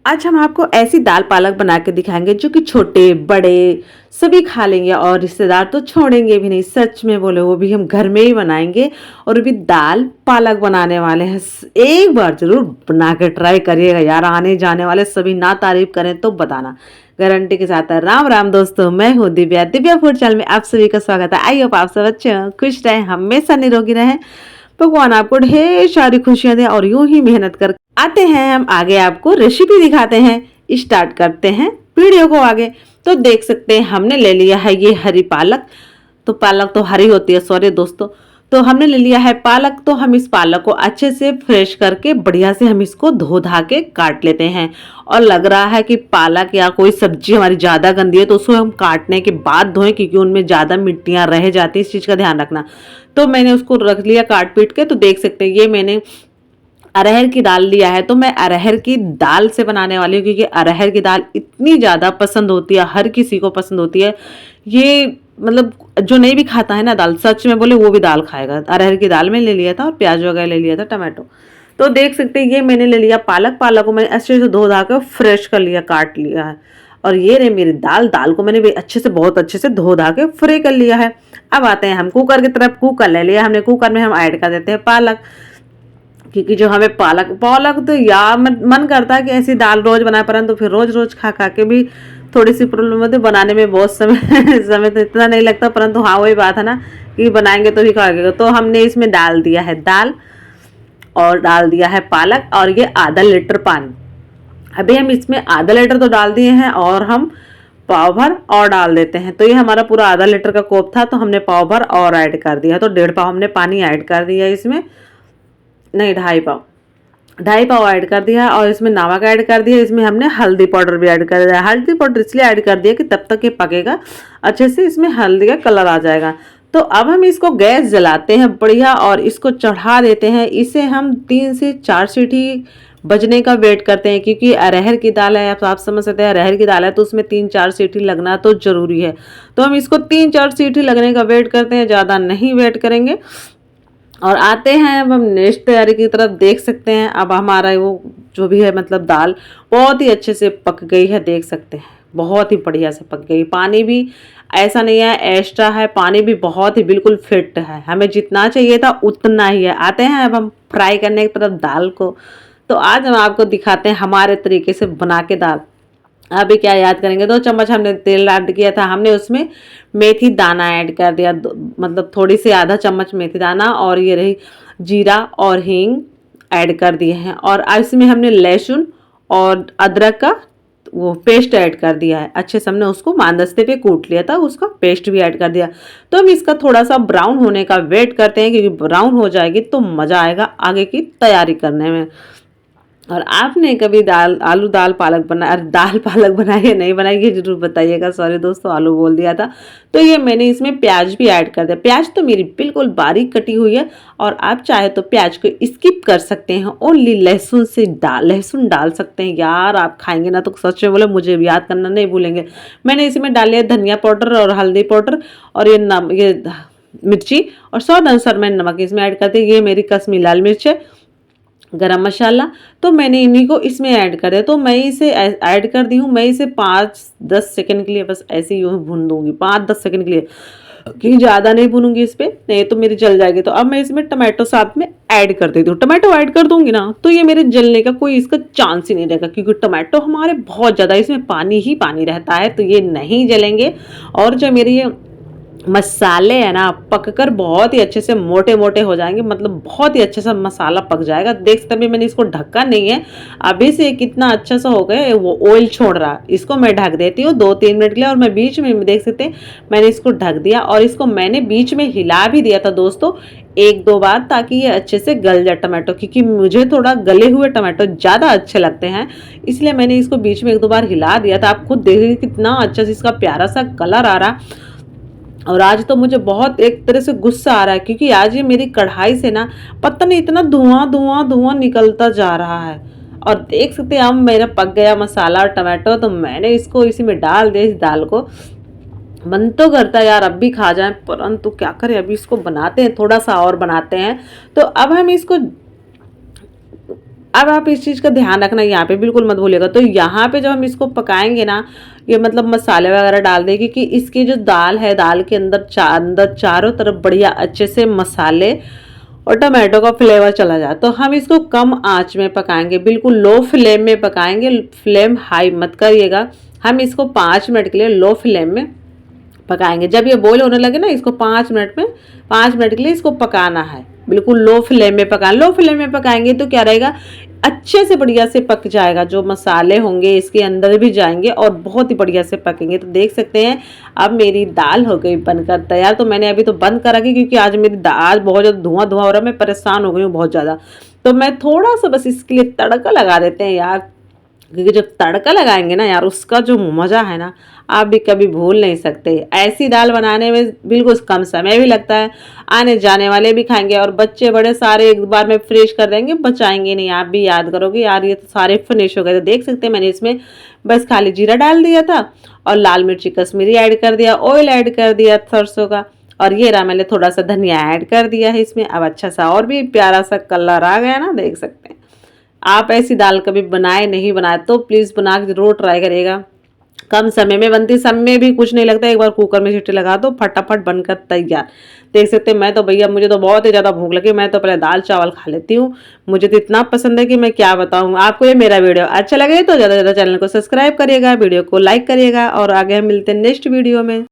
आज हम आपको ऐसी दाल पालक बना के दिखाएंगे जो कि छोटे बड़े सभी खा लेंगे और रिश्तेदार तो छोड़ेंगे भी नहीं। सच में बोले वो भी हम घर में ही बनाएंगे और भी दाल पालक बनाने वाले हैं। एक बार जरूर बना के ट्राई करिएगा यार, आने जाने वाले सभी ना तारीफ करें तो बताना, गारंटी के साथ है। राम राम दोस्तों, मैं हूँ दिव्या, दिव्या फूड चैनल में आप सभी का स्वागत है। आई होप आप सब अच्छे हो, खुश रहें, हमेशा निरोगी रहें, भगवान आपको ढेर सारी खुशियां दे और यूं ही मेहनत कर आते हैं हम आगे आपको रेसिपी दिखाते हैं। स्टार्ट करते हैं वीडियो को आगे। तो देख सकते हैं हमने ले लिया है ये हरी पालक, तो पालक तो हरी होती है, सॉरी दोस्तों। तो हमने ले लिया है पालक, तो हम इस पालक को अच्छे से फ्रेश करके बढ़िया से हम इसको धो धा के काट लेते हैं। और लग रहा है कि पालक या कोई सब्जी हमारी ज़्यादा गंदी है तो उसको हम काटने के बाद धोएं, क्योंकि उनमें ज़्यादा मिट्टियाँ रह जाती है, इस चीज़ का ध्यान रखना। तो मैंने उसको रख लिया काट पीट के। तो देख सकते हैं ये मैंने अरहर की दाल लिया है, तो मैं अरहर की दाल से बनाने वाली हूँ, क्योंकि अरहर की दाल इतनी ज़्यादा पसंद होती है, हर किसी को पसंद होती है। ये मतलब जो नहीं भी खाता है ना दाल, सच में बोले वो भी दाल खाएगा। अरहर की दाल में ले लिया था और प्याज वगैरह ले लिया था, टमाटो। तो देख सकते हैं ये मैंने ले लिया पालक, पालक को मैंने अच्छे से धो धा कर फ्रेश कर लिया, काट लिया है। और ये रही मेरी दाल, दाल को मैंने भी अच्छे से बहुत अच्छे से धो धा के फ्राई कर लिया है। अब आते हैं हम कुकर की तरफ। कुकर ले लिया हमने, कुकर में हम ऐड कर देते हैं पालक, क्योंकि जो हमें पालक पालक तो यार मन करता है कि ऐसी दाल रोज बनाए, परंतु फिर रोज रोज खा खा के भी थोड़ी सी प्रॉब्लम होती है। बनाने में बहुत समय समय तो इतना नहीं लगता, परंतु हाँ वही बात है ना कि बनाएंगे तो भी खाएंगे। तो हमने इसमें डाल दिया है दाल और डाल दिया है पालक और ये आधा लीटर पानी। अभी हम इसमें आधा लीटर तो डाल दिए हैं और हम पाव भर और डाल देते हैं। तो ये हमारा पूरा आधा लीटर का कोप था, तो हमने पाव भर और ऐड कर दिया, तो 1.5 पाव हमने पानी ऐड कर दिया इसमें, नहीं 2.5 पाव ऐड कर दिया। और इसमें नमक ऐड कर दिया, इसमें हमने हल्दी पाउडर भी ऐड कर दिया। हल्दी पाउडर इसलिए ऐड कर दिया कि तब तक ये पकेगा अच्छे से, इसमें हल्दी का कलर आ जाएगा। तो अब हम इसको गैस जलाते हैं बढ़िया और इसको चढ़ा देते हैं। इसे हम 3 से 4 सीटी बजने का वेट करते हैं, क्योंकि अरहर की दाल है, आप समझ सकते हैं अरहर की दाल है, तो उसमें 3-4 सीटी लगना तो जरूरी है। तो हम इसको 3-4 सीटी लगने का वेट करते हैं, ज़्यादा नहीं वेट करेंगे। और आते हैं अब हम नेक्स्ट तैयारी की तरफ। देख सकते हैं अब हमारा वो जो भी है मतलब दाल बहुत ही अच्छे से पक गई है, देख सकते हैं बहुत ही बढ़िया से पक गई। पानी भी ऐसा नहीं है एक्स्ट्रा है, पानी भी बहुत ही बिल्कुल फिट है, हमें जितना चाहिए था उतना ही है। आते हैं अब हम फ्राई करने की तरफ दाल को। तो आज हम आपको दिखाते हैं हमारे तरीके से बना के दाल। अभी क्या याद करेंगे, 2 चम्मच हमने तेल ऐड किया था, हमने उसमें मेथी दाना ऐड कर दिया, मतलब थोड़ी सी आधा चम्मच मेथी दाना, और ये रही जीरा और हींग ऐड कर दिए हैं। और इसमें हमने लहसुन और अदरक का वो पेस्ट ऐड कर दिया है, अच्छे से हमने उसको मानदस्ते पे कूट लिया था, उसका पेस्ट भी ऐड कर दिया। तो हम इसका थोड़ा सा ब्राउन होने का वेट करते हैं, क्योंकि ब्राउन हो जाएगी तो मज़ा आएगा आगे की तैयारी करने में। और आपने कभी दाल आलू दाल पालक बना दाल पालक बनाई है नहीं बनाई, ये जरूर बताइएगा। सॉरी दोस्तों, आलू बोल दिया था। तो ये मैंने इसमें प्याज भी ऐड कर दिया। प्याज तो मेरी बिल्कुल बारीक कटी हुई है, और आप चाहे तो प्याज को स्किप कर सकते हैं, ओनली लहसुन डाल सकते हैं। यार आप खाएंगे ना तो सच में बोले मुझे भी याद करना नहीं भूलेंगे। मैंने इसमें डाल लिया धनिया पाउडर और हल्दी पाउडर और ये मिर्ची, और स्वाद अनुसार मैंने नमक इसमें ऐड कर दिया। ये मेरी कश्मीरी लाल मिर्च है, गरम मसाला, तो मैंने इन्हीं को इसमें ऐड कर दिया। तो मैं इसे ऐड कर दी हूँ। मैं इसे 5-10 सेकंड के लिए बस ऐसे ही भून दूंगी, 5-10 सेकंड के लिए, क्योंकि ज़्यादा नहीं भूनूंगी इस पर, नहीं तो मेरी जल जाएगी। तो अब मैं इसमें टमाटो साथ में ऐड कर देती हूँ। टमाटो ऐड कर दूंगी ना तो ये मेरे जलने का कोई इसका चांस ही नहीं रहेगा, क्योंकि टमाटो हमारे बहुत ज़्यादा इसमें पानी ही पानी रहता है, तो ये नहीं जलेंगे। और जो मेरी ये मसाले है ना पककर बहुत ही अच्छे से मोटे मोटे हो जाएंगे, मतलब बहुत ही अच्छे से मसाला पक जाएगा। देख सकते हैं मैंने इसको ढक्का नहीं है, अभी से कितना अच्छा सा हो गया, वो ऑयल छोड़ रहा। इसको मैं ढक देती हूँ 2-3 मिनट के लिए, और मैं बीच में देख सकते हैं मैंने इसको ढक दिया, और इसको मैंने बीच में हिला भी दिया था दोस्तों 1-2 बार, ताकि ये अच्छे से गल जाए टमाटो, क्योंकि मुझे थोड़ा गले हुए टमाटो ज़्यादा अच्छे लगते हैं, इसलिए मैंने इसको बीच में 1-2 बार हिला दिया था। आप खुद देखिए कितना अच्छा से इसका प्यारा सा कलर आ रहा। और आज तो मुझे बहुत एक तरह से गुस्सा आ रहा है, क्योंकि आज ये मेरी कढ़ाई से ना पता नहीं इतना धुआं धुआं धुआं निकलता जा रहा है। और देख सकते हैं अब मेरा पक गया मसाला और टमाटो, तो मैंने इसको इसी में डाल दिया इस दाल को। मन तो करता है यार अब भी खा जाए, परंतु क्या करें, अभी इसको बनाते हैं, थोड़ा सा और बनाते हैं। तो अब हम इसको अब आप इस चीज़ का ध्यान रखना, यहाँ पे बिल्कुल मत भूलिएगा। तो यहाँ पे जब हम इसको पकाएंगे ना, ये मतलब मसाले वगैरह डाल देंगे कि इसकी जो दाल है, दाल के अंदर चारों तरफ बढ़िया अच्छे से मसाले और टमाटो का फ्लेवर चला जाए। तो हम इसको कम आंच में पकाएंगे, बिल्कुल लो फ्लेम में पकाएंगे, फ्लेम हाई मत करिएगा। हम इसको 5 मिनट के लिए लो फ्लेम में पकाएंगे। जब ये बॉईल होने लगे ना, इसको 5 मिनट के लिए इसको पकाना है, बिल्कुल लो फ्लेम में पकाना। लो फ्लेम में पकाएंगे तो क्या रहेगा, अच्छे से बढ़िया से पक जाएगा, जो मसाले होंगे इसके अंदर भी जाएंगे और बहुत ही बढ़िया से पकेंगे। तो देख सकते हैं अब मेरी दाल हो गई बनकर तैयार। तो मैंने अभी तो बंद करा कि क्योंकि आज मेरी दाल बहुत ज़्यादा धुआं धुआं हो रहा है, मैं परेशान हो गई हूँ बहुत ज़्यादा। तो मैं थोड़ा सा बस इसके लिए तड़का लगा देते हैं यार, क्योंकि जब तड़का लगाएंगे ना यार, उसका जो मज़ा है ना, आप भी कभी भूल नहीं सकते। ऐसी दाल बनाने में बिल्कुल कम समय भी लगता है, आने जाने वाले भी खाएंगे और बच्चे बड़े सारे एक बार में फ्रेश कर देंगे, बचाएंगे नहीं। आप भी याद करोगे यार ये तो सारे फिनिश हो गए। तो देख सकते हैं मैंने इसमें बस खाली जीरा डाल दिया था और लाल मिर्ची कश्मीरी ऐड कर दिया, ऑयल ऐड कर दिया सरसों का, और ये रहा मैंने थोड़ा सा धनिया ऐड कर दिया है इसमें। अब अच्छा सा और भी प्यारा सा कलर आ गया ना, देख सकते हैं। आप ऐसी दाल कभी बनाए नहीं बनाए तो प्लीज़ बना के जरूर ट्राई करिएगा। कम समय में बनती, समय भी कुछ नहीं लगता, एक बार कुकर में सीटी लगा दो फटाफट बनकर तैयार। देख सकते हैं मैं तो भैया, मुझे तो बहुत ही ज़्यादा भूख लगी, मैं तो पहले दाल चावल खा लेती हूँ। मुझे तो इतना पसंद है कि मैं क्या बताऊँ आपको। ये मेरा वीडियो अच्छा लगे तो ज़्यादा से ज़्यादा चैनल को सब्सक्राइब करिएगा, वीडियो को लाइक करिएगा और आगे हम मिलते हैं नेक्स्ट वीडियो में।